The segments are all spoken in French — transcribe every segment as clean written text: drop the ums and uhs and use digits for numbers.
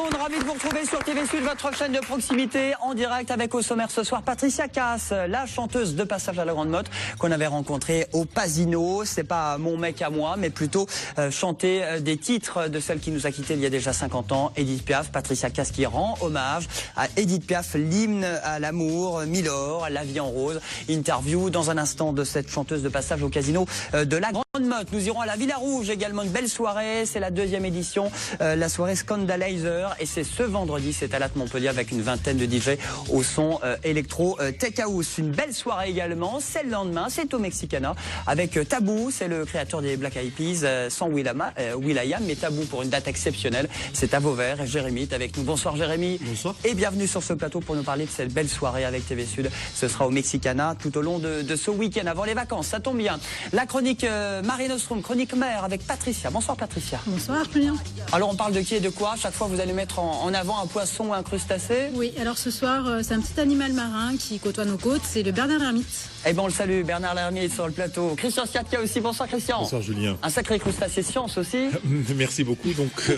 monde, ravi de vous retrouver sur TV Sud, votre chaîne de proximité, en direct avec au sommaire ce soir Patricia Cass, la chanteuse de Passage à la Grande Motte qu'on avait rencontrée au Pasino. C'est pas mon mec à moi, mais plutôt chanter des titres de celle qui nous a quittés il y a déjà 50 ans, Edith Piaf. Patricia Cass qui rend hommage à Edith Piaf, l'hymne à l'amour, Milord, La vie en rose. Interview dans un instant de cette chanteuse de Passage au Casino de la Grande Motte. Nous irons à la Villa Rouge également, une belle soirée, c'est la deuxième édition, la soirée Scandalizer, et c'est ce vendredi, c'est à l'At Montpellier avec une vingtaine de DJ au son électro tech house. Une belle soirée également, c'est le lendemain, c'est au Mexicana avec Tabou, c'est le créateur des Black Eyed Peas, sans will.i.am, mais Tabou pour une date exceptionnelle, c'est à Vauvert, et Jérémy est avec nous. Bonsoir Jérémy. Bonsoir. Et bienvenue sur ce plateau pour nous parler de cette belle soirée avec TV Sud. Ce sera au Mexicana tout au long de ce week-end avant les vacances, ça tombe bien. La chronique Marie Nostrum, chronique mère avec Patricia. Bonsoir Patricia. Bonsoir Julien. Alors on parle de qui et de quoi? Chaque fois vous allez mettre en avant un poisson ou un crustacé? Oui, alors ce soir c'est un petit animal marin qui côtoie nos côtes, c'est le Bernard l'ermite. Eh bien on le salue, Bernard l'ermite sur le plateau. Christian Siatka aussi, bonsoir Christian. Bonsoir Julien. Un sacré crustacé science aussi. Merci beaucoup. Donc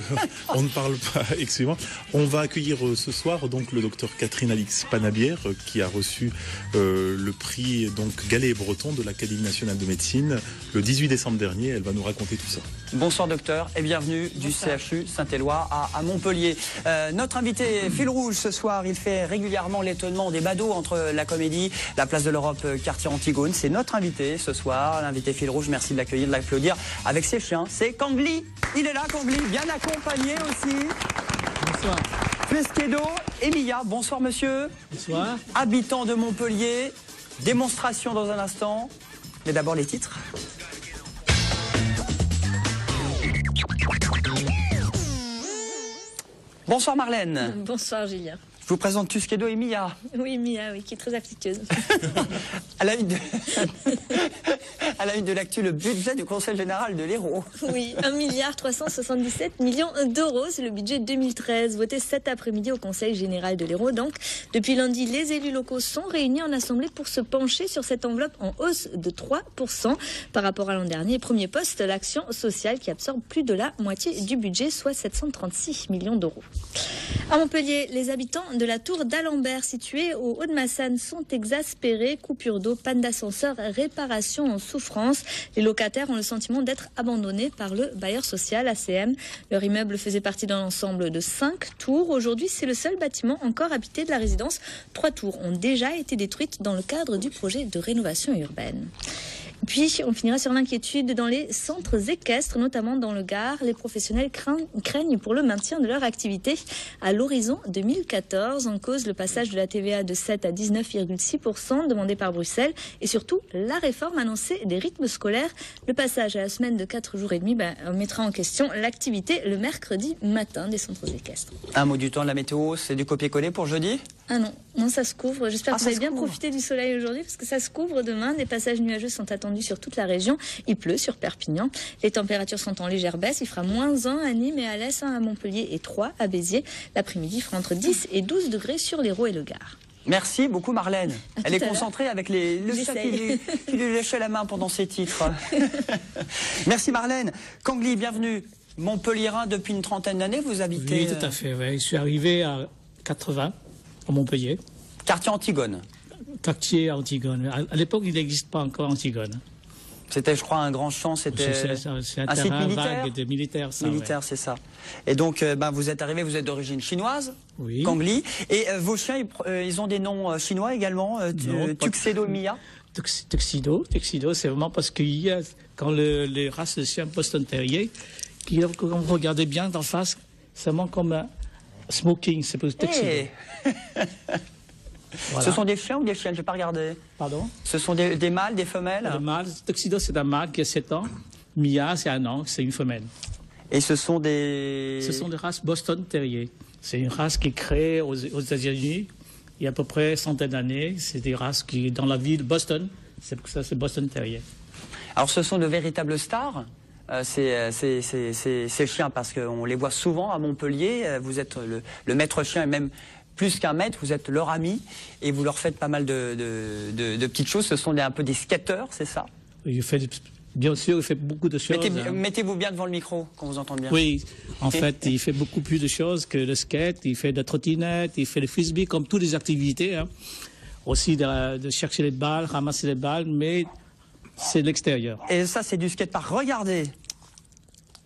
on ne parle pas, excusez-moi. On va accueillir ce soir donc le docteur Catherine Alix Panabière qui a reçu le prix donc Gallet Breton de l'Académie nationale de médecine le 18 décembre dernier. Elle va nous raconter tout ça. Bonsoir docteur et bienvenue du CHU Saint-Éloi à Montpellier. Notre invité fil rouge ce soir, il fait régulièrement l'étonnement des badauds entre la Comédie, la place de l'Europe, quartier Antigone. C'est notre invité ce soir, l'invité fil rouge. Merci de l'accueillir, de l'applaudir avec ses chiens. C'est Kangli. Il est là Kangli, bien accompagné aussi. Bonsoir. Pesquedo et Mia. Bonsoir monsieur. Bonsoir. Habitant de Montpellier. Démonstration dans un instant. Mais d'abord les titres. Bonsoir Marlène. Bonsoir Julien. Je vous présente Tusquedo et Mia. Oui, Mia, oui, qui est très affectueuse. À la une de l'actu, le budget du Conseil général de l'Hérault. Oui, 1,377 milliard d'euros, c'est le budget 2013, voté cet après-midi au Conseil général de l'Hérault. Donc, depuis lundi, les élus locaux sont réunis en assemblée pour se pencher sur cette enveloppe en hausse de 3% par rapport à l'an dernier. Premier poste, l'action sociale qui absorbe plus de la moitié du budget, soit 736 millions d'euros. À Montpellier, les habitants de la tour d'Alembert, située au Haut-de-Massane, sont exaspérés. Coupure d'eau, panne d'ascenseur, réparation en souffrance. Les locataires ont le sentiment d'être abandonnés par le bailleur social ACM. Leur immeuble faisait partie d'un ensemble de 5 tours. Aujourd'hui, c'est le seul bâtiment encore habité de la résidence. 3 tours ont déjà été détruites dans le cadre du projet de rénovation urbaine. Puis, on finira sur l'inquiétude dans les centres équestres, notamment dans le Gard. Les professionnels craignent pour le maintien de leur activité à l'horizon 2014. En cause, le passage de la TVA de 7 à 19,6% demandé par Bruxelles et surtout la réforme annoncée des rythmes scolaires. Le passage à la semaine de 4 jours et demi mettra en question l'activité le mercredi matin des centres équestres. Un mot du temps de la météo, c'est du copier-coller pour jeudi? Ah non, ça se couvre. J'espère que vous avez bien profité du soleil aujourd'hui parce que ça se couvre demain. Des passages nuageux sont attendus sur toute la région. Il pleut sur Perpignan. Les températures sont en légère baisse. Il fera -1 à Nîmes et à l'Est, à Montpellier et 3 à Béziers. L'après-midi, il fera entre 10 et 12 degrés sur l'Hérault et le Gard. Merci beaucoup Marlène. Elle est concentrée avec le chat qui lui léchait la main pendant ses titres. Merci Marlène. Kangli, bienvenue. Montpellierin depuis une trentaine d'années, vous habitez... Oui, tout à fait. Ouais. Je suis arrivé à 80, à Montpellier. Quartier Antigone. Quartier Antigone. À l'époque, il n'existe pas encore Antigone. C'était, je crois, un grand champ. C'était c'est un site terrain militaire. vague de militaires. Ça, Militaire, ouais. c'est ça. Et donc, vous êtes arrivé, vous êtes d'origine chinoise, Oui. Kangli. Et vos chiens, ils ont des noms chinois également, Tuxedo et Mia. Tuxedo, c'est vraiment parce qu'il y a, quand les races de chiens Boston Terrier, quand vous regardez bien d'en face, c'est vraiment comme un smoking, c'est pour Tuxedo. Hey. Voilà. Ce sont des chiens ou des chiennes? Je n'ai pas regardé. Pardon? Ce sont des mâles, des femelles? Le mâle, Tuxedo, c'est un mâle qui a 7 ans. Mia, c'est 1 an, c'est une femelle. Et ce sont des races Boston Terrier. C'est une race qui est créée aux États-Unis il y a à peu près 100 d'années. C'est des races qui, dans la ville de Boston, c'est pour ça c'est Boston Terrier. Alors ce sont de véritables stars, ces chiens, parce qu'on les voit souvent à Montpellier. Vous êtes le maître chien et même plus qu'un maître, vous êtes leur ami et vous leur faites pas mal de petites choses. Ce sont un peu des skateurs, c'est ça? Il fait Bien sûr, il fait beaucoup de choses. Mettez-vous bien devant le micro, qu'on vous entende bien. Oui, en fait, il fait beaucoup plus de choses que le skate. Il fait de la trottinette, il fait le frisbee, comme toutes les activités. Hein. Aussi de chercher les balles, ramasser les balles, mais c'est de l'extérieur. Et ça, c'est du skatepark. Regardez.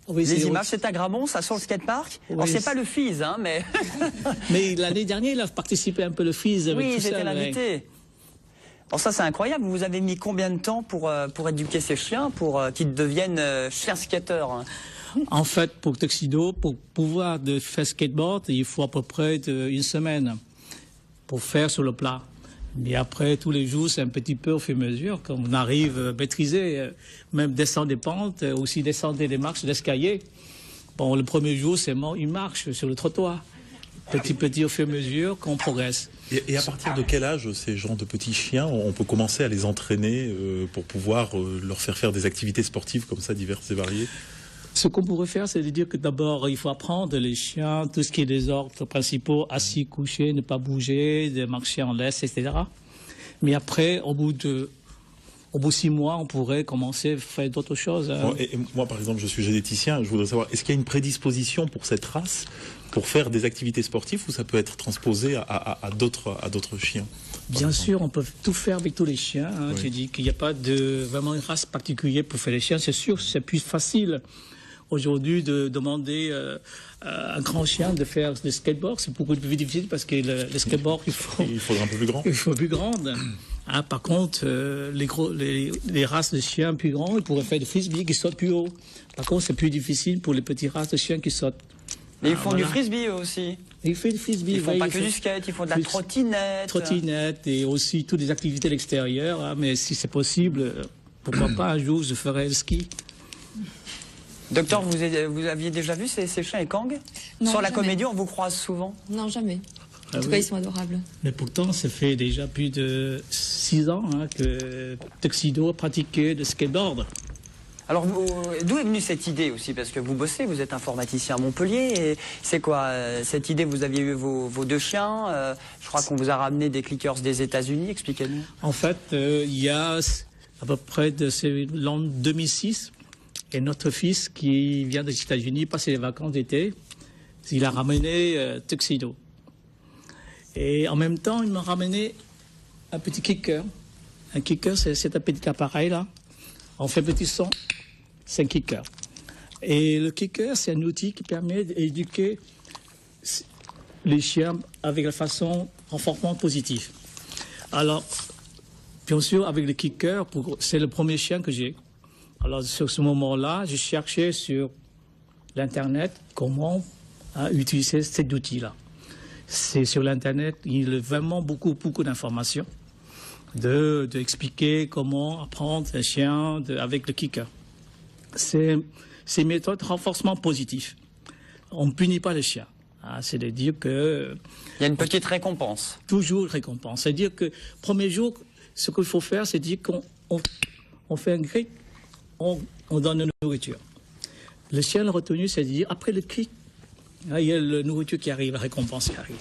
Oui, les images, c'est à Gramont, ça sur le skatepark. Oui, alors, c'est pas le FIS, hein, mais... mais l'année dernière, il a participé un peu le FIS. Avec oui, tout j'étais ça, l'invité. Alors ça, c'est incroyable. Vous avez mis combien de temps pour éduquer ces chiens, pour qu'ils deviennent chiens skateurs, hein? En fait, pour Tuxedo, pour pouvoir faire skateboard, il faut à peu près une semaine pour faire sur le plat. Mais après, tous les jours, c'est un petit peu au fur et à mesure, quand on arrive à maîtriser, même descendre des pentes, aussi descendre des marches d'escalier. Bon, le premier jour, c'est une marche sur le trottoir. Petit au fur et à mesure qu'on progresse. Et à partir de quel âge ces genres de petits chiens, on peut commencer à les entraîner pour pouvoir leur faire des activités sportives comme ça, diverses et variées? Ce qu'on pourrait faire, c'est de dire que d'abord, il faut apprendre les chiens, tout ce qui est des ordres principaux, assis, couché, ne pas bouger, de marcher en laisse, etc. Mais après, au bout de 6 mois, on pourrait commencer à faire d'autres choses. Hein. Bon, et moi, par exemple, je suis généticien, je voudrais savoir, est-ce qu'il y a une prédisposition pour cette race pour faire des activités sportives ou ça peut être transposé à d'autres chiens? Bien sûr, on peut tout faire avec tous les chiens. Hein. Oui. Je dis qu'il n'y a pas vraiment une race particulière pour faire les chiens. C'est sûr, c'est plus facile aujourd'hui de demander à un grand chien de faire le skateboard. C'est beaucoup plus difficile parce que le skateboard, il faudra un peu plus grand. Il faut plus grande. Hein, par contre, les races de chiens plus grands, ils pourraient faire du frisbee qui saute plus haut. Par contre, c'est plus difficile pour les petites races de chiens qui sautent. Mais ils font du frisbee eux aussi. Ils font du frisbee. Ils font pas que du skate, ils font de la trottinette. Trottinette et aussi toutes les activités à l'extérieur. Hein, mais si c'est possible, pourquoi pas un jour je ferai le ski. Docteur, vous aviez déjà vu ces chiens et Kang? Non, sur la jamais. Comédie, on vous croise souvent? Non, jamais. En tout cas, ils sont adorables. Mais pourtant, ça fait déjà plus de 6 ans hein, que Tuxedo a pratiqué le skateboard. Alors, d'où est venue cette idée aussi? Parce que vous bossez, vous êtes informaticien à Montpellier. Et c'est quoi cette idée? Vous aviez eu vos 2 chiens. Je crois qu'on vous a ramené des clickers des États-Unis. Expliquez-nous. En fait, il y a à peu près l'an 2006, et notre fils qui vient des États-Unis passer les vacances d'été, il a ramené Tuxedo. Et en même temps, il m'a ramené un petit kicker. Un kicker, c'est un petit appareil là. On fait petit son, c'est un kicker. Et le kicker, c'est un outil qui permet d'éduquer les chiens avec la façon renforcement positif. Alors, bien sûr, avec le kicker, c'est le premier chien que j'ai. Alors, sur ce moment-là, je cherchais sur l'Internet comment utiliser cet outil-là. C'est sur l'Internet, il y a vraiment beaucoup d'informations d'expliquer comment apprendre un chien avec le kicker. C'est une méthode de renforcement positif. On ne punit pas les chiens. C'est-à-dire que... Il y a une petite récompense. Toujours récompense. C'est-à-dire que premier jour, ce qu'il faut faire, c'est dire qu'on fait un cric, on donne la nourriture. Le chien, le retenu, c'est-à-dire après le cric, il y a la nourriture qui arrive, la récompense qui arrive.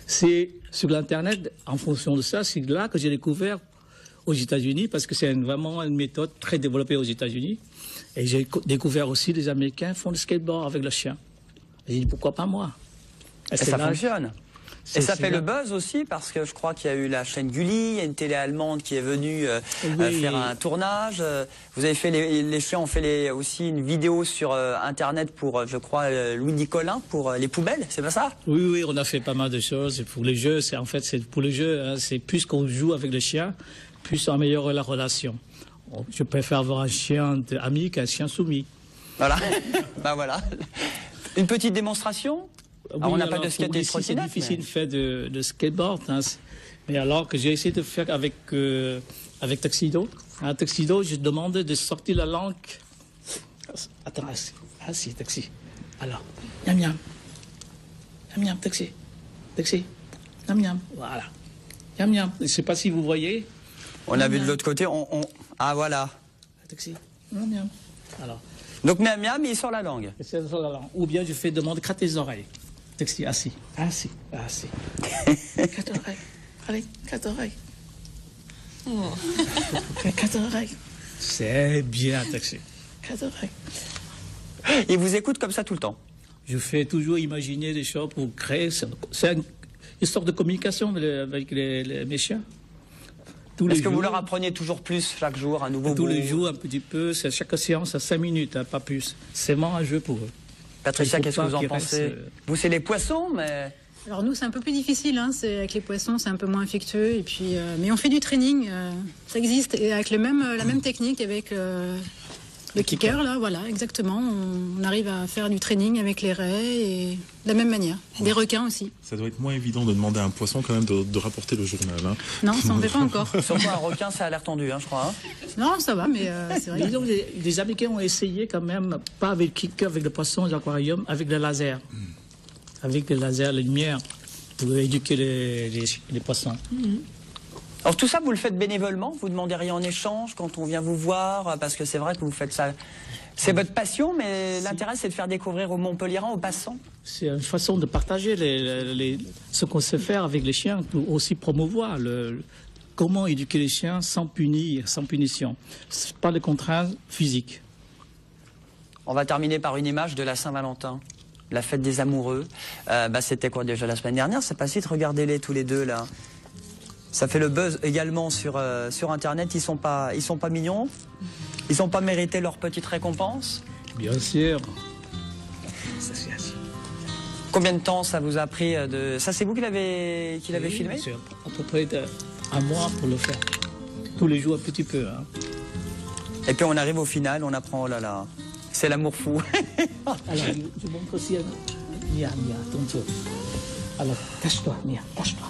C'est sur l'Internet, en fonction de ça, c'est là que j'ai découvert aux États-Unis, parce que c'est vraiment une méthode très développée aux États-Unis. Et j'ai découvert aussi les Américains font le skateboard avec le chien. Et j'ai dit, pourquoi pas moi? Et ça fonctionne. Et ça fait le buzz aussi, parce que je crois qu'il y a eu la chaîne Gulli, il y a une télé allemande qui est venue faire un tournage. Vous avez fait les chiens ont fait aussi une vidéo sur Internet pour, je crois, Louis Nicolin, pour les poubelles, c'est pas ça? Oui, on a fait pas mal de choses. Pour les jeux, c'est pour les jeux, hein, c'est plus qu'on joue avec le chien, plus on améliore la relation. Je préfère avoir un chien ami qu'un chien soumis. Voilà, ben voilà. Une petite démonstration? Alors, on n'a pas de skate et de trottinette. C'est difficile de faire de skateboard. Hein. Mais alors que j'ai essayé de faire avec Tuxedo. À Tuxedo, je demande de sortir la langue. Attends, assis, Tuxi. Alors, miam miam. Miam miam, Tuxi. Tuxi. Miam miam. Voilà. Miam miam. Je ne sais pas si vous voyez. On a vu de l'autre côté. Ah, voilà. Tuxi. Miam miam. Alors. Donc, miam miam, il sort la langue. Il sort la langue. Ou bien je fais demander, gratte tes oreilles. Tuxi, assis. Quatre oreilles. Allez, 4 oreilles. Oh. 4 oreilles. C'est bien taxé. Il vous écoute comme ça tout le temps. Je fais toujours imaginer des choses pour créer. C'est une sorte de communication avec mes chiens. Est-ce que vous leur apprenez toujours plus chaque jour, un nouveau mot? Tous les jours, un petit peu. C'est chaque séance à 5 minutes, hein, pas plus. C'est vraiment un jeu pour eux. Patricia, qu'est-ce que vous en pensez? Vous, c'est les poissons, mais... Alors nous, c'est un peu plus difficile. Hein. Avec les poissons, c'est un peu moins affectueux. Et puis, mais on fait du training. Ça existe. Et avec la même technique, avec le kicker, là, voilà, exactement. On arrive à faire du training avec les raies et de la même manière. Des requins aussi. Ça doit être moins évident de demander à un poisson quand même de rapporter le journal. Hein. Non, ça n'en fait pas encore. Surtout un requin, ça a l'air tendu, hein, je crois. Hein. Non, ça va, mais c'est vrai. Disons, les Américains ont essayé quand même, pas avec le kicker, avec le poisson, l'aquarium, avec le laser. Avec le laser, la lumière, pour éduquer les poissons. Alors tout ça, vous le faites bénévolement? Vous demandez rien en échange quand on vient vous voir? Parce que c'est vrai que vous faites ça... C'est votre passion, mais l'intérêt, c'est de faire découvrir aux Montpelliérains, aux passants. C'est une façon de partager ce qu'on sait faire avec les chiens, pour aussi promouvoir comment éduquer les chiens sans punir, sans punition. Pas de contraintes physiques. On va terminer par une image de la Saint-Valentin, la fête des amoureux. C'était quoi déjà la semaine dernière? C'est pas si, regardez-les tous les deux là. Ça fait le buzz également sur Internet. Ils sont pas mignons? Ils n'ont pas mérité leur petite récompense? Bien sûr. Combien de temps ça vous a pris de... Ça, c'est vous qui l'avez filmé? C'est à peu près un mois pour le faire. Tous les jours un petit peu. Hein. Et puis on arrive au final, on apprend, oh là là, c'est l'amour fou. Alors, je montre aussi à Mia, attention. Alors, cache-toi, Mia, cache-toi.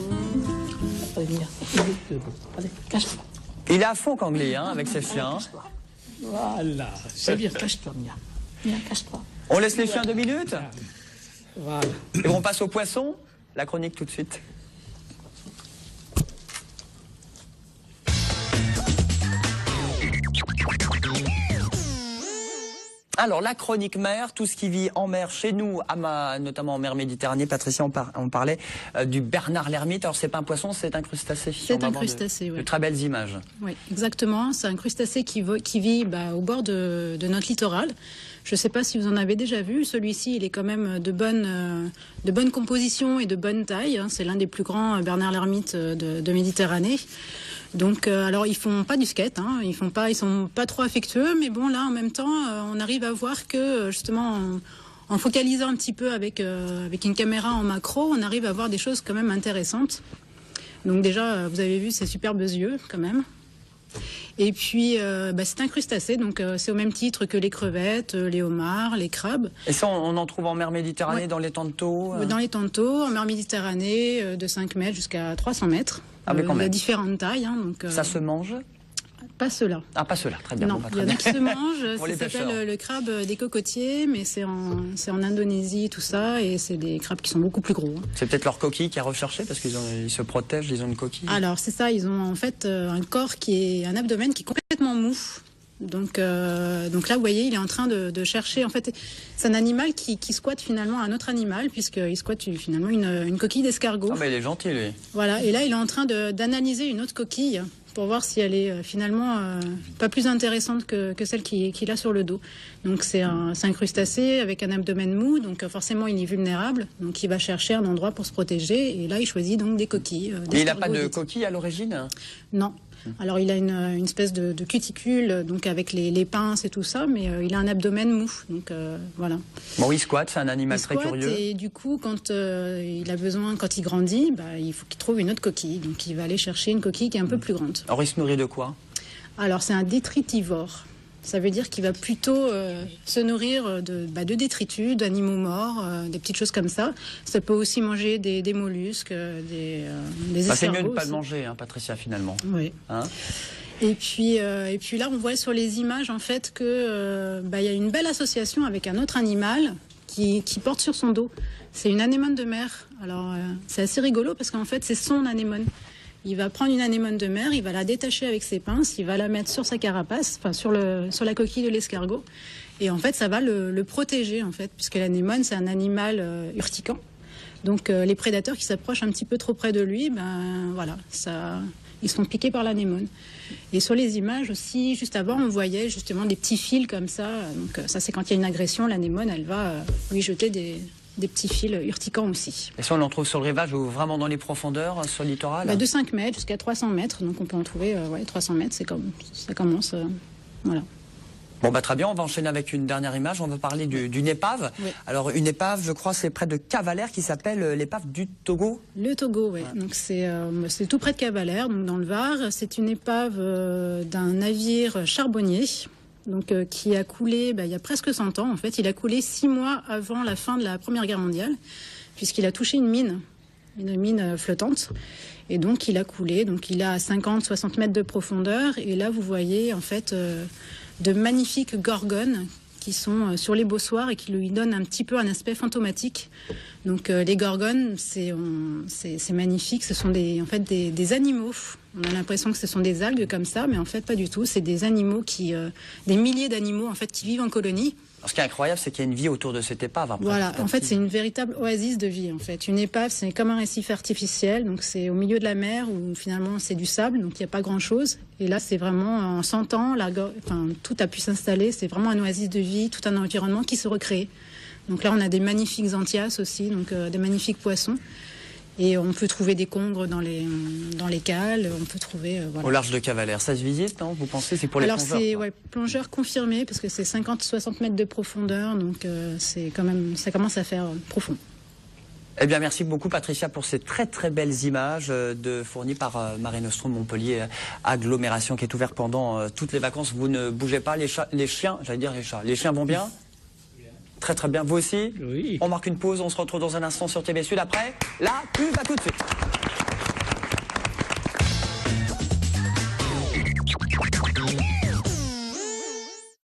Allez, Mia, allez, cache-toi. Il est à fond, Kangli, hein, avec ses chiens. Voilà, c'est bien, cache-toi, Mia. Mia, cache-toi. On laisse les chiens 2 minutes? Voilà. Et on passe aux poissons. La chronique tout de suite. Alors, la chronique mer, tout ce qui vit en mer chez nous, notamment en mer Méditerranée. Patricia, on parlait du Bernard l'ermite. Alors, c'est pas un poisson, c'est un crustacé. C'est un crustacé, oui. De très belles images. Oui, exactement. C'est un crustacé qui vit au bord de notre littoral. Je ne sais pas si vous en avez déjà vu. Celui-ci, il est quand même de bonne composition et de bonne taille. C'est l'un des plus grands Bernard l'ermite de Méditerranée. Donc, alors ils font pas du skate, hein, ils sont pas trop affectueux, mais bon là en même temps, on arrive à voir que justement en focalisant un petit peu avec une caméra en macro, on arrive à voir des choses quand même intéressantes. Donc déjà, vous avez vu ces superbes yeux quand même. Et puis, c'est un crustacé, donc c'est au même titre que les crevettes, les homards, les crabes. Et ça, on en trouve en mer Méditerranée, ouais. Dans les temps de taux Dans les temps de taux, en mer Méditerranée, de 5 mètres jusqu'à 300 mètres. Ah, mais quand même. Il y a différentes tailles. Hein, donc, ça se mange? Pas ceux-là. Ah, pas ceux-là, très bien. Non, il y en a qui se mangent, ça s'appelle le crabe des cocotiers, mais c'est en Indonésie, tout ça, et c'est des crabes qui sont beaucoup plus gros. C'est peut-être leur coquille qui est recherchée, parce qu'ils se protègent, ils ont une coquille. Alors, c'est ça, ils ont en fait un corps un abdomen qui est complètement mou. Donc là, vous voyez, il est en train de chercher. En fait, c'est un animal qui squatte finalement un autre animal, puisqu'il squatte finalement une coquille d'escargot. Ah, mais il est gentil, lui. Voilà, et là, il est en train d'analyser une autre coquille pour voir si elle est finalement pas plus intéressante que celle qu'il a sur le dos. Donc c'est un crustacé avec un abdomen mou, donc forcément il est vulnérable, donc il va chercher un endroit pour se protéger, et là il choisit donc des coquilles. Et il n'a pas de coquille à l'origine? Non. Alors il a une espèce de cuticule, donc avec les pinces et tout ça, mais il a un abdomen mou, donc voilà. Bon, il squatte, c'est un animal très curieux. Et du coup, quand il a besoin, quand il grandit, il faut qu'il trouve une autre coquille, donc il va aller chercher une coquille qui est un peu plus grande. Alors il se nourrit de quoi? Alors c'est un détritivore. Ça veut dire qu'il va plutôt se nourrir de détritus, d'animaux morts, des petites choses comme ça. Ça peut aussi manger des mollusques, des escargots. C'est mieux de ne pas le manger, hein, Patricia, finalement. Oui. Hein? Et puis là, on voit sur les images en fait que y a une belle association avec un autre animal qui porte sur son dos. C'est une anémone de mer. Alors c'est assez rigolo parce qu'en fait c'est son anémone. Il va prendre une anémone de mer, il va la détacher avec ses pinces, il va la mettre sur sa carapace, enfin sur la coquille de l'escargot, et en fait ça va le protéger en fait, puisque l'anémone c'est un animal urticant. Donc les prédateurs qui s'approchent un petit peu trop près de lui, voilà, ça ils sont piqués par l'anémone. Et sur les images aussi, juste avant, on voyait justement des petits fils comme ça. Donc ça, c'est quand il y a une agression, l'anémone, elle va lui jeter des petits fils urticants aussi. Et ça, on en trouve sur le rivage ou vraiment dans les profondeurs, sur le littoral? De 5 mètres jusqu'à 300 mètres. Donc on peut en trouver 300 mètres, ça commence. Voilà. Bon, très bien, on va enchaîner avec une dernière image. On va parler d'une épave. Oui. Alors, une épave, je crois, c'est près de Cavalère, qui s'appelle l'épave du Togo. Le Togo, oui. Ouais. Donc, c'est tout près de Cavalère, donc dans le Var. C'est une épave d'un navire charbonnier, donc, qui a coulé il y a presque 100 ans. En fait, il a coulé 6 mois avant la fin de la Première Guerre mondiale, puisqu'il a touché une mine flottante. Et donc, il a coulé. Donc, il a 50-60 mètres de profondeur. Et là, vous voyez, en fait... de magnifiques gorgones qui sont sur les bossoirs et qui lui donnent un petit peu un aspect fantomatique. Donc les gorgones, c'est magnifique. Ce sont des animaux. On a l'impression que ce sont des algues comme ça, mais en fait pas du tout. C'est des animaux des milliers d'animaux en fait qui vivent en colonie. Alors, ce qui est incroyable, c'est qu'il y a une vie autour de cette épave. Voilà, en fait, c'est une véritable oasis de vie. En fait, une épave, c'est comme un récif artificiel. Donc, c'est au milieu de la mer où finalement c'est du sable, donc il n'y a pas grand-chose. Et là, c'est vraiment en 100 ans, tout a pu s'installer. C'est vraiment un oasis de vie, tout un environnement qui se recrée. Donc là, on a des magnifiques anthias aussi, donc des magnifiques poissons. Et on peut trouver des congres dans les cales, on peut trouver... voilà. Au large de Cavalère, ça se visite, non? Vous pensez c'est pour les plongeurs? Alors c'est plongeurs confirmés, parce que c'est 50-60 mètres de profondeur, donc ça commence à faire profond. Eh bien, merci beaucoup Patricia pour ces très très belles images fournies par Mare Nostrum Montpellier Agglomération, qui est ouverte pendant toutes les vacances. Vous ne bougez pas, les chiens, j'allais dire les chats. Les chiens vont bien? Très très bien. Vous aussi? Oui. On marque une pause, on se retrouve dans un instant sur TV Sud. Après, la pub, à tout de suite.